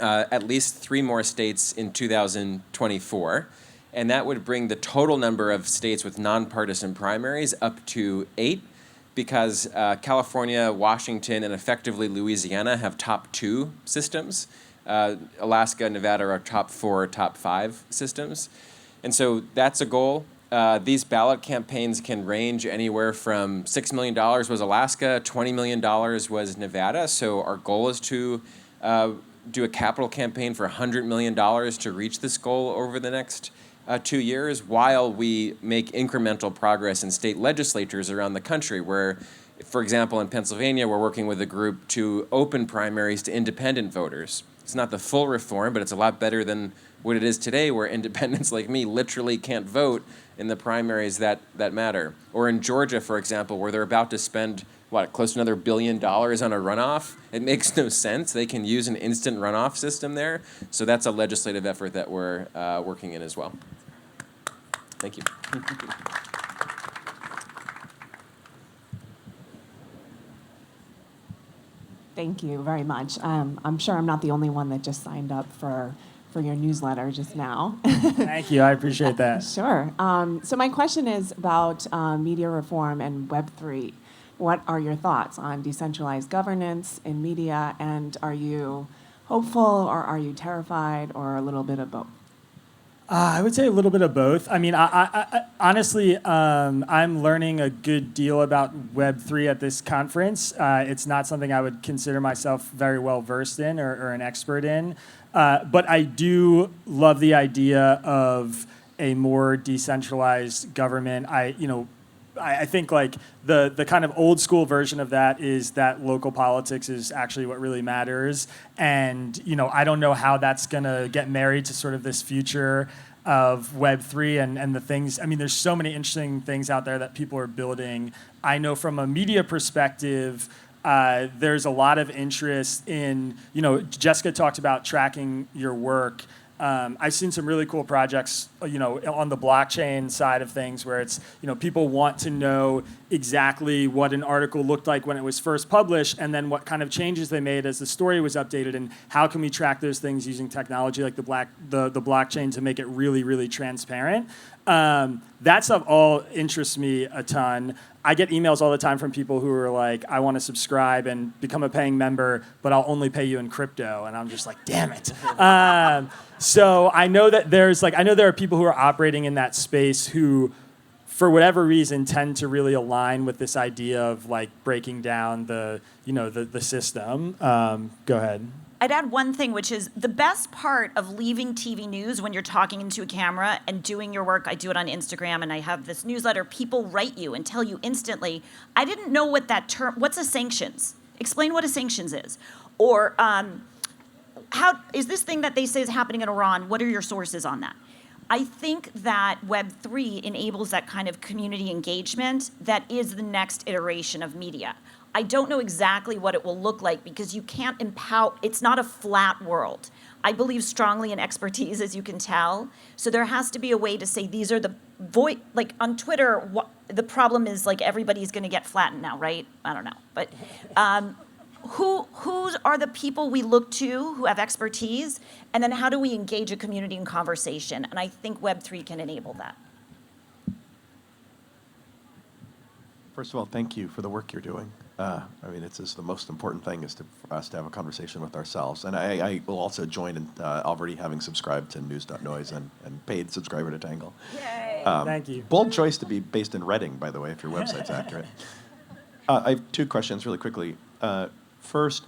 at least 3 more states in 2024. And that would bring the total number of states with nonpartisan primaries up to 8, because California, Washington, and effectively Louisiana have top 2 systems. Alaska and Nevada are top 4, top 5 systems. And so that's a goal. These ballot campaigns can range anywhere from $6 million was Alaska, $20 million was Nevada. So our goal is to do a capital campaign for $100 million to reach this goal over the next 2 years, while we make incremental progress in state legislatures around the country where, for example, in Pennsylvania, we're working with a group to open primaries to independent voters. It's not the full reform, but it's a lot better than what it is today, where independents like me literally can't vote in the primaries that matter. Or in Georgia, for example, where they're about to spend, close to another $1 billion on a runoff. It makes no sense. They can use an instant runoff system there. So that's a legislative effort that we're working in as well. Thank you. Thank you very much. I'm sure I'm not the only one that just signed up for your newsletter just now. Thank you. I appreciate that. Sure. So my question is about media reform and Web3. What are your thoughts on decentralized governance in media, and are you hopeful, or are you terrified, or a little bit of both? I would say a little bit of both. I mean, I honestly, I'm learning a good deal about Web3 at this conference. It's not something I would consider myself very well versed in or an expert in. But I do love the idea of a more decentralized government. I think like the kind of old school version of that is that local politics is actually what really matters. And, I don't know how that's going to get married to sort of this future of Web3 and the things. I mean, there's so many interesting things out there that people are building. I know from a media perspective, there's a lot of interest in, Jessica talked about tracking your work. I've seen some really cool projects, on the blockchain side of things where it's, people want to know exactly what an article looked like when it was first published and then what kind of changes they made as the story was updated, and how can we track those things using technology like the blockchain to make it really, really transparent. That stuff all interests me a ton. I get emails all the time from people who are like, I want to subscribe and become a paying member, but I'll only pay you in crypto. And I'm just like, damn it. So I know that there are people who are operating in that space who, for whatever reason, tend to really align with this idea of like breaking down the system. Go ahead. I'd add one thing, which is the best part of leaving TV news when you're talking into a camera and doing your work. I do it on Instagram, and I have this newsletter. People write you and tell you instantly, I didn't know what that term, what's a sanctions? Explain what a sanctions is. Or how is this thing that they say is happening in Iran, what are your sources on that? I think that Web3 enables that kind of community engagement that is the next iteration of media. I don't know exactly what it will look like because you can't empower, it's not a flat world. I believe strongly in expertise, as you can tell. So there has to be a way to say these are the like on Twitter, the problem is like everybody's gonna get flattened now, right? I don't know, but who are the people we look to who have expertise? And then how do we engage a community in conversation? And I think Web3 can enable that. First of all, thank you for the work you're doing. It's the most important thing is for us to have a conversation with ourselves. And I will also join in already having subscribed to News.Noise and paid subscriber to Tangle. Yay. Thank you. Bold choice to be based in Reading, by the way, if your website's accurate. I have 2 questions really quickly. First,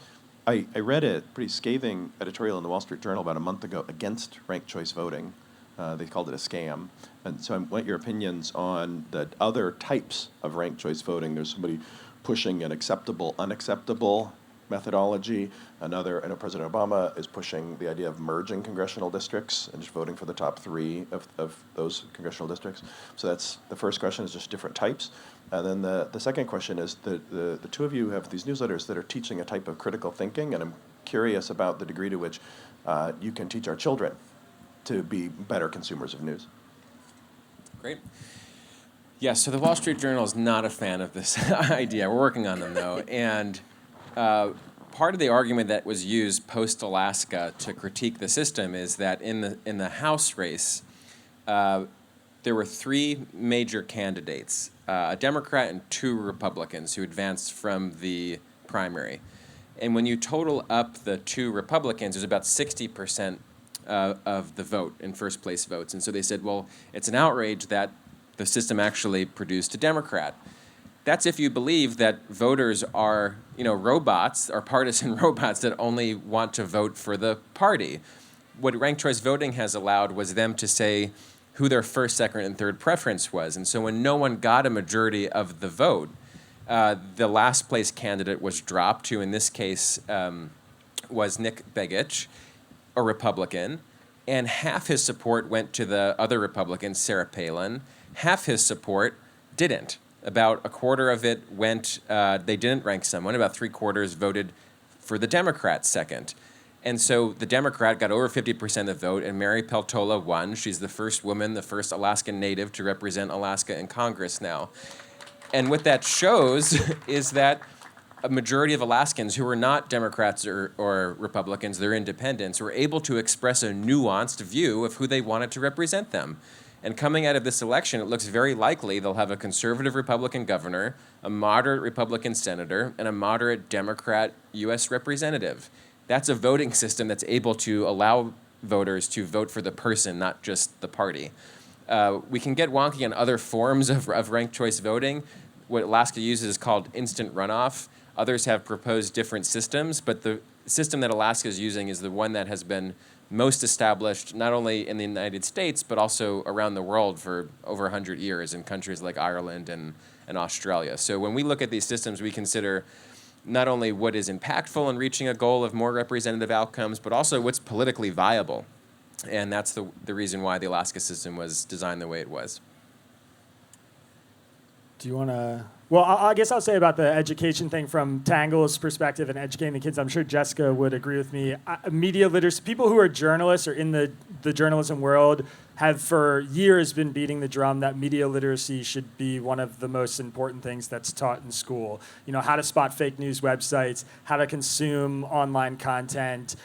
I read a pretty scathing editorial in the Wall Street Journal about a month ago against ranked choice voting. They called it a scam. And so I want your opinions on the other types of ranked choice voting. There's somebody pushing an acceptable, unacceptable methodology. Another, I know President Obama is pushing the idea of merging congressional districts and just voting for the top 3 of those congressional districts. So that's the first question, is just different types. And then the second question is the two of you have these newsletters that are teaching a type of critical thinking, and I'm curious about the degree to which you can teach our children to be better consumers of news. Great. Yes, so the Wall Street Journal is not a fan of this idea. We're working on them, though. And part of the argument that was used post-Alaska to critique the system is that in the House race, there were 3 major candidates, a Democrat and 2 Republicans who advanced from the primary. And when you total up the 2 Republicans, there's about 60% of the vote in first place votes. And so they said, well, it's an outrage that the system actually produced a Democrat. That's if you believe that voters are, robots, or partisan robots that only want to vote for the party. What ranked choice voting has allowed was them to say who their first, second, and third preference was. And so when no one got a majority of the vote, the last place candidate was dropped, who in this case was Nick Begich, a Republican, and half his support went to the other Republican, Sarah Palin. Half his support didn't. About a quarter of it went, they didn't rank someone. About 3/4 voted for the Democrat second. And so the Democrat got over 50% of the vote, and Mary Peltola won. She's the first woman, the first Alaskan native to represent Alaska in Congress now. And what that shows is that a majority of Alaskans who are not Democrats or Republicans, they're independents, were able to express a nuanced view of who they wanted to represent them. And coming out of this election, it looks very likely they'll have a conservative Republican governor, a moderate Republican senator, and a moderate Democrat U.S. representative. That's a voting system that's able to allow voters to vote for the person, not just the party. We can get wonky on other forms of ranked choice voting. What Alaska uses is called instant runoff. Others have proposed different systems, but the system that Alaska is using is the one that has been most established, not only in the United States, but also around the world for over 100 years in countries like Ireland and Australia. So when we look at these systems, we consider not only what is impactful in reaching a goal of more representative outcomes, but also what's politically viable. And that's the reason why the Alaska system was designed the way it was. Do you want to? Well, I guess I'll say about the education thing from Tangle's perspective and educating the kids. I'm sure Jessica would agree with me. Media literacy, people who are journalists or in the journalism world have for years been beating the drum that media literacy should be one of the most important things that's taught in school. How to spot fake news websites, how to consume online content.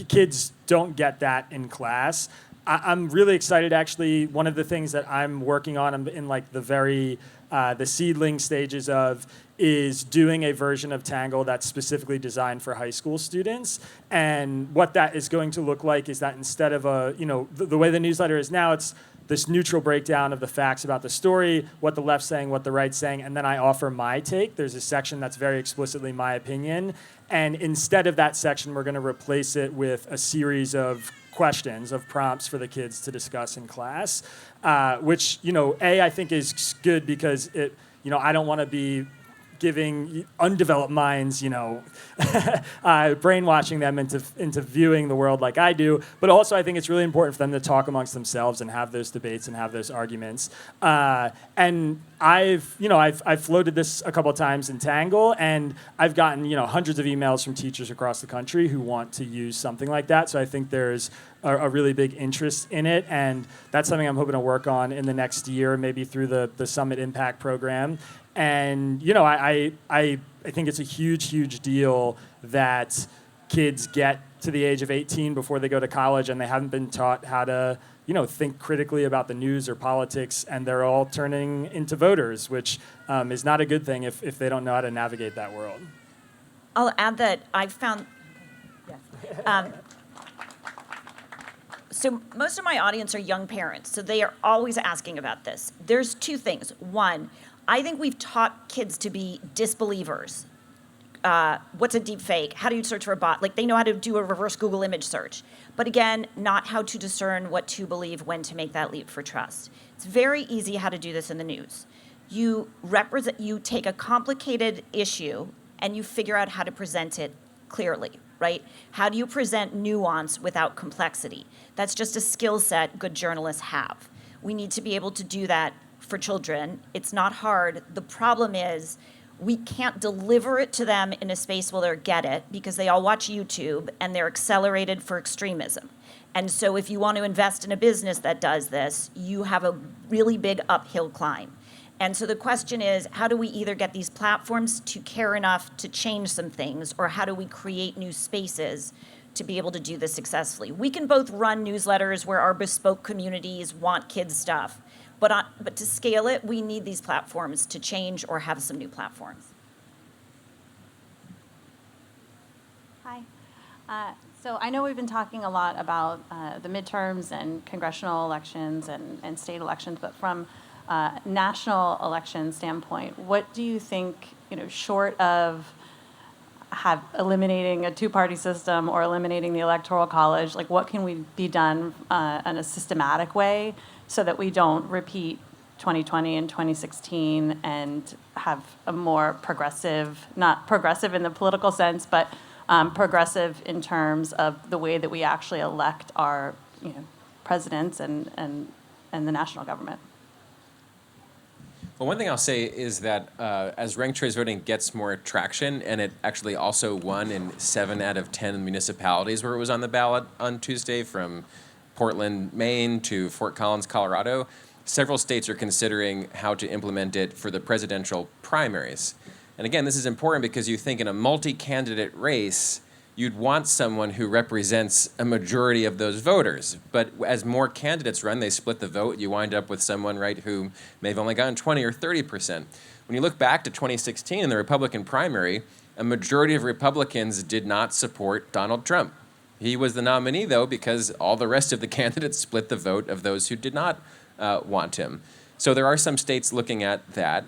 Kids don't get that in class. I'm really excited, actually. One of the things that I'm working on in like the seedling stages of is doing a version of Tangle that's specifically designed for high school students. And what that is going to look like is that instead of the way the newsletter is now, it's this neutral breakdown of the facts about the story, what the left's saying, what the right's saying, and then I offer my take. There's a section that's very explicitly my opinion. And instead of that section, we're going to replace it with a series of questions, of prompts for the kids to discuss in class, which, I think is good because I don't want to be giving undeveloped minds, brainwashing them into viewing the world like I do. But also, I think it's really important for them to talk amongst themselves and have those debates and have those arguments. And I've floated this a couple of times in Tangle, and I've gotten hundreds of emails from teachers across the country who want to use something like that. So I think there's a really big interest in it, and that's something I'm hoping to work on in the next year, maybe through the Summit Impact program. And I think it's a huge deal that kids get to the age of 18 before they go to college, and they haven't been taught how to think critically about the news or politics, and they're all turning into voters, which is not a good thing if they don't know how to navigate that world. I'll add that I've found. Yes. So most of my audience are young parents, so they are always asking about this. There's two things. One, I think we've taught kids to be disbelievers what's a deep fake? How do you search for a bot? Like, they know how to do a reverse Google image search. But again, not how to discern what to believe, when to make that leap for trust. It's very easy how to do this in the news. You take a complicated issue and you figure out how to present it clearly, right? How do you present nuance without complexity? That's just a skill set good journalists have. We need to be able to do that for children. It's not hard. The problem is we can't deliver it to them in a space where they'll get it, because they all watch YouTube and they're accelerated for extremism. And so if you want to invest in a business that does this, you have a really big uphill climb. And so the question is, how do we either get these platforms to care enough to change some things, or how do we create new spaces to be able to do this successfully? We can both run newsletters where our bespoke communities want kids' stuff, but to scale it, we need these platforms to change or have some new platforms. Hi. So I know we've been talking a lot about the midterms and congressional elections and state elections, but from national election standpoint, what do you think, short of eliminating a two-party system or eliminating the Electoral College, like what can we be done in a systematic way so that we don't repeat 2020 and 2016 and have a more progressive, not progressive in the political sense, but progressive in terms of the way that we actually elect our presidents and the national government? Well, one thing I'll say is that as ranked choice voting gets more traction, and it actually also won in 7 out of 10 municipalities where it was on the ballot on Tuesday, from Portland, Maine to Fort Collins, Colorado, several states are considering how to implement it for the presidential primaries. And again, this is important because you think in a multi-candidate race, you'd want someone who represents a majority of those voters. But as more candidates run, they split the vote. You wind up with someone, right, who may have only gotten 20 or 30%. When you look back to 2016 in the Republican primary, a majority of Republicans did not support Donald Trump. He was the nominee, though, because all the rest of the candidates split the vote of those who did not want him. So there are some states looking at that.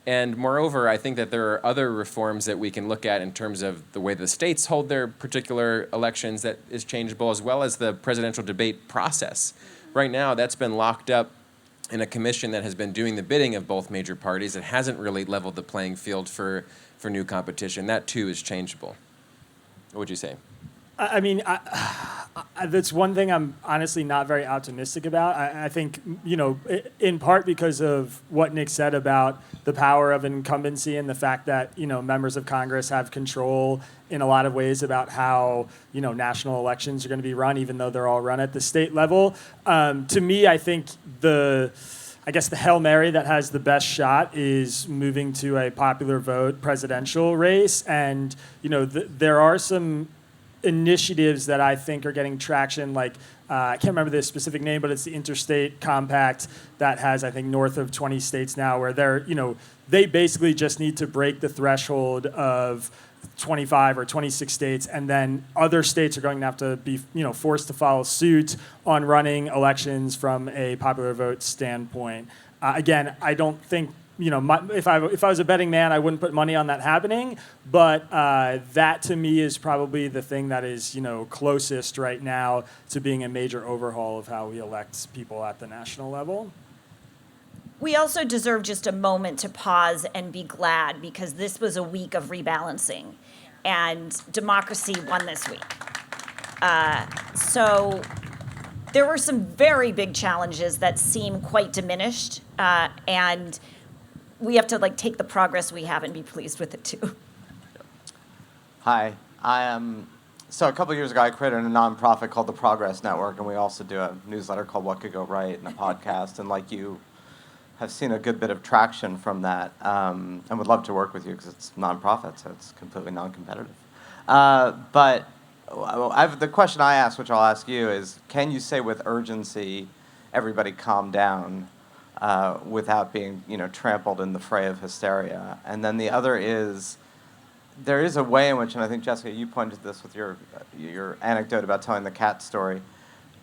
And moreover, I think that there are other reforms that we can look at in terms of the way the states hold their particular elections that is changeable, as well as the presidential debate process. Right now, that's been locked up in a commission that has been doing the bidding of both major parties. It hasn't really leveled the playing field for new competition. That, too, is changeable. What would you say? I mean, that's one thing I'm honestly not very optimistic about. I think, in part because of what Nick said about the power of incumbency and the fact that, members of Congress have control in a lot of ways about how, national elections are going to be run, even though they're all run at the state level. To me, I think the Hail Mary that has the best shot is moving to a popular vote presidential race. And, there are some initiatives that I think are getting traction, like I can't remember the specific name, but it's the Interstate Compact that has, I think, north of 20 states now, where they basically just need to break the threshold of 25 or 26 states, and then other states are going to have to be, forced to follow suit on running elections from a popular vote standpoint. Again, I don't think, if I was a betting man, I wouldn't put money on that happening. But that, to me, is probably the thing that is, closest right now to being a major overhaul of how we elect people at the national level. We also deserve just a moment to pause and be glad, because this was a week of rebalancing, and democracy won this week. So there were some very big challenges that seem quite diminished, and we have to take the progress we have and be pleased with it too. Hi, so a couple of years ago, I created a nonprofit called the Progress Network, and we also do a newsletter called What Could Go Right, and a podcast. And you have seen a good bit of traction from that, and would love to work with you because it's nonprofit, so it's completely non-competitive. But the question I ask, which I'll ask you, is: can you say with urgency, everybody calm down? Without being, trampled in the fray of hysteria. And then the other is, there is a way in which, and I think, Jessica, you pointed to this with your anecdote about telling the cat story,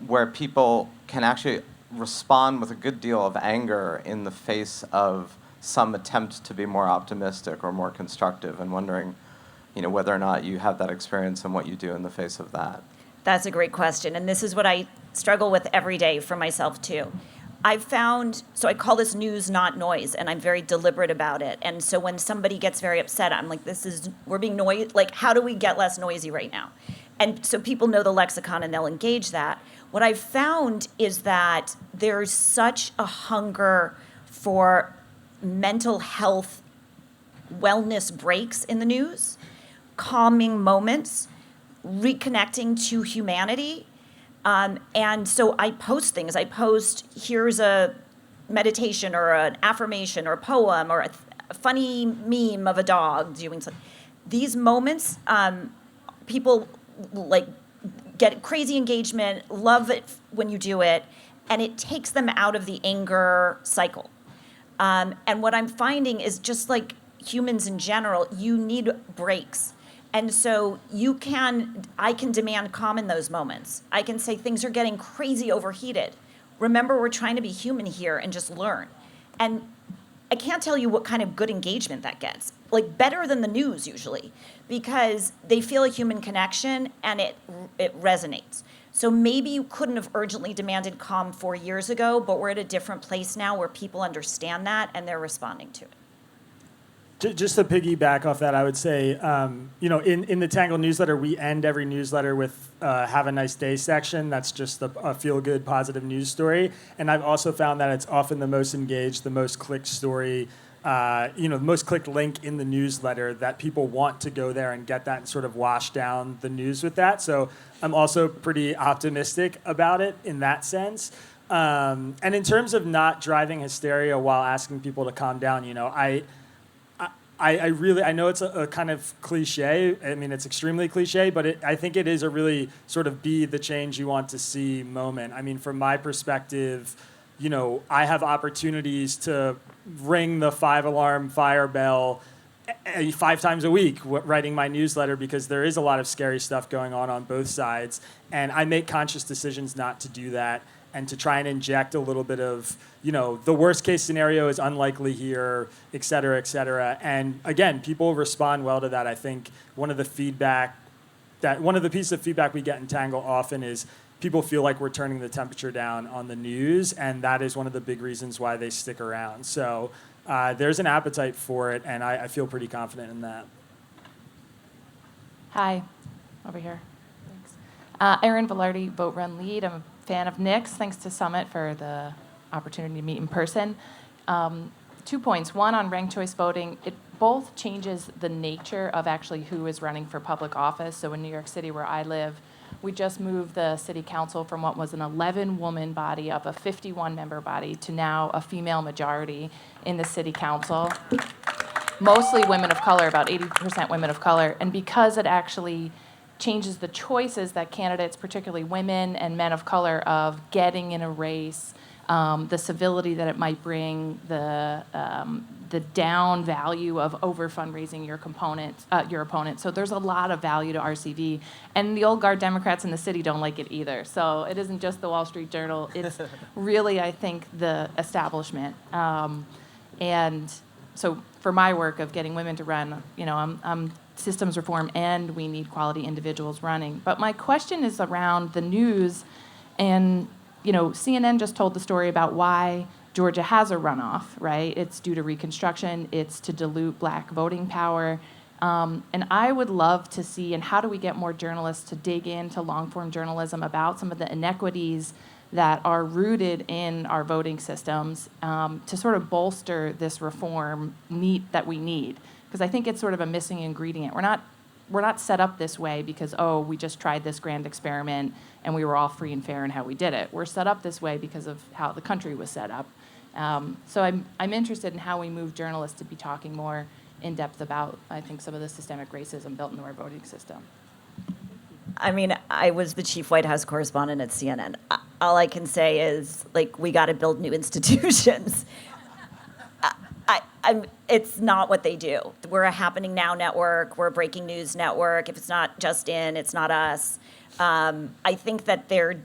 where people can actually respond with a good deal of anger in the face of some attempt to be more optimistic or more constructive, and wondering, whether or not you have that experience and what you do in the face of that. That's a great question. And this is what I struggle with every day for myself, too. I've found, so I call this news, not noise, and I'm very deliberate about it. And so when somebody gets very upset, I'm like, we're being noisy. Like, how do we get less noisy right now? And so people know the lexicon and they'll engage that. What I've found is that there's such a hunger for mental health wellness breaks in the news, calming moments, reconnecting to humanity. And so I post things. I post, here's a meditation or an affirmation or a poem or a funny meme of a dog doing something. These moments, people like get crazy engagement, love it when you do it, and it takes them out of the anger cycle. And what I'm finding is just like humans in general, you need breaks. And so I can demand calm in those moments. I can say things are getting crazy overheated. Remember, we're trying to be human here and just learn. And I can't tell you what kind of good engagement that gets. Like better than the news usually, because they feel a human connection and it resonates. So maybe you couldn't have urgently demanded calm 4 years ago, but we're at a different place now where people understand that and they're responding to it. Just to piggyback off that, I would say, in the Tangle newsletter, we end every newsletter with "Have a nice day" section. That's just a feel-good, positive news story. And I've also found that it's often the most engaged, the most clicked story, the most clicked link in the newsletter that people want to go there and get that and sort of wash down the news with that. So I'm also pretty optimistic about it in that sense. And in terms of not driving hysteria while asking people to calm down, I know it's a kind of cliche. I mean, it's extremely cliche, but I think it is a really sort of be the change you want to see moment. I mean, from my perspective, I have opportunities to ring the 5-alarm fire bell 5 times a week writing my newsletter because there is a lot of scary stuff going on both sides. And I make conscious decisions not to do that and to try and inject a little bit of, the worst case scenario is unlikely here, et cetera, et cetera. And again, people respond well to that. I think one of the pieces of feedback we get in Tangle often is people feel like we're turning the temperature down on the news, and that is one of the big reasons why they stick around. So there's an appetite for it, and I feel pretty confident in that. Hi, over here. Thanks. Erin Velarde, Vote Run Lead. I'm a fan of Nick's. Thanks to Summit for the opportunity to meet in person. 2 points. One, on ranked choice voting, it both changes the nature of actually who is running for public office. So in New York City, where I live, we just moved the city council from what was an 11-woman body of a 51-member body to now a female majority in the city council. Mostly women of color, about 80% women of color. And because it actually changes the choices that candidates, particularly women and men of color, of getting in a race, the civility that it might bring, the down value of over fundraising your opponent. So there's a lot of value to RCV, and the old guard Democrats in the city don't like it either. So it isn't just the Wall Street Journal; it's really, I think, the establishment. And so for my work of getting women to run, I'm systems reform, and we need quality individuals running. But my question is around the news, and CNN just told the story about why Georgia has a runoff, right? It's due to Reconstruction, it's to dilute black voting power. And I would love to see, and how do we get more journalists to dig into long-form journalism about some of the inequities that are rooted in our voting systems to sort of bolster this reform that we need. Because I think it's sort of a missing ingredient. We're not set up this way because, we just tried this grand experiment and we were all free and fair in how we did it. We're set up this way because of how the country was set up. So I'm interested in how we move journalists to be talking more in depth about, I think, some of the systemic racism built into our voting system. I mean, I was the chief White House correspondent at CNN. All I can say is, we got to build new institutions. It's not what they do. We're a Happening Now network. We're a breaking news network. If it's not Just In, it's not us. I think that they're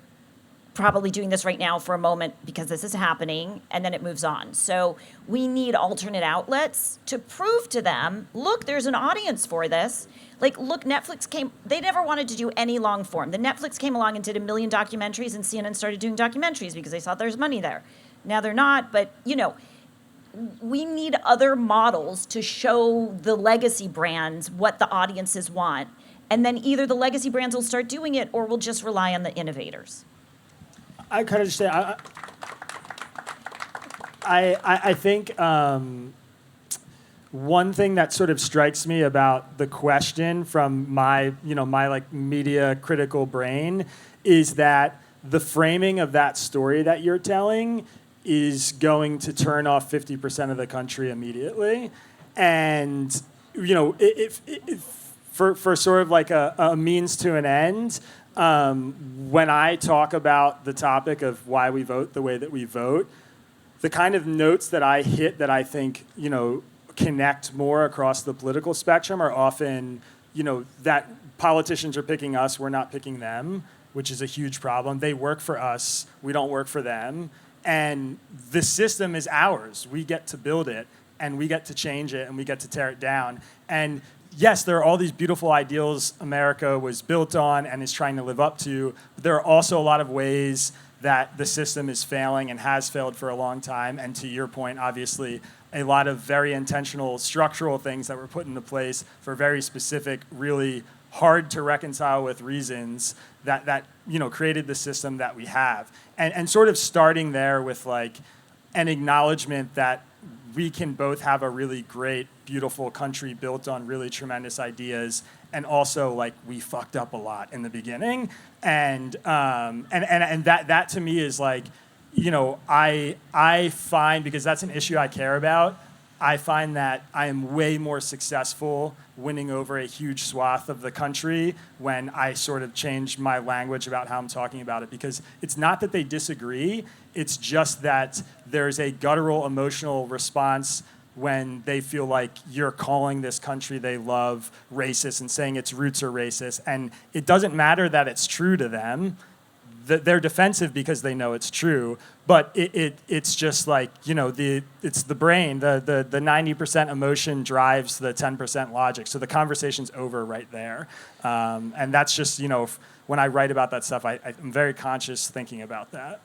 probably doing this right now for a moment because this is happening, and then it moves on. So we need alternate outlets to prove to them, look, there's an audience for this. Like, look, they never wanted to do any long form. Then Netflix came along and did 1 million documentaries, and CNN started doing documentaries because they thought there's money there. Now they're not, but, we need other models to show the legacy brands what the audiences want. And then either the legacy brands will start doing it or we'll just rely on the innovators. I kind of just say, I think one thing that sort of strikes me about the question from my like media critical brain is that the framing of that story that you're telling is going to turn off 50% of the country immediately. And, for sort of like a means to an end, when I talk about the topic of why we vote the way that we vote, the kind of notes that I hit that I think, connect more across the political spectrum are often, that politicians are picking us, we're not picking them, which is a huge problem. They work for us, we don't work for them. And the system is ours. We get to build it, and we get to change it, and we get to tear it down. And yes, there are all these beautiful ideals America was built on and is trying to live up to, but there are also a lot of ways that the system is failing and has failed for a long time. And to your point, obviously, a lot of very intentional structural things that were put into place for very specific, really hard to reconcile with reasons that created the system that we have. And sort of starting there with like an acknowledgement that we can both have a really great, beautiful country built on really tremendous ideas, and also like we fucked up a lot in the beginning, and that to me is like, I find, because that's an issue I care about, I find that I am way more successful winning over a huge swath of the country when I sort of change my language about how I'm talking about it. Because it's not that they disagree, it's just that there's a guttural emotional response when they feel like you're calling this country they love racist and saying its roots are racist. And it doesn't matter that it's true to them. They're defensive because they know it's true, but it's just like, it's the brain, the 90% emotion drives the 10% logic. So the conversation's over right there. And that's just, when I write about that stuff, I'm very conscious thinking about that.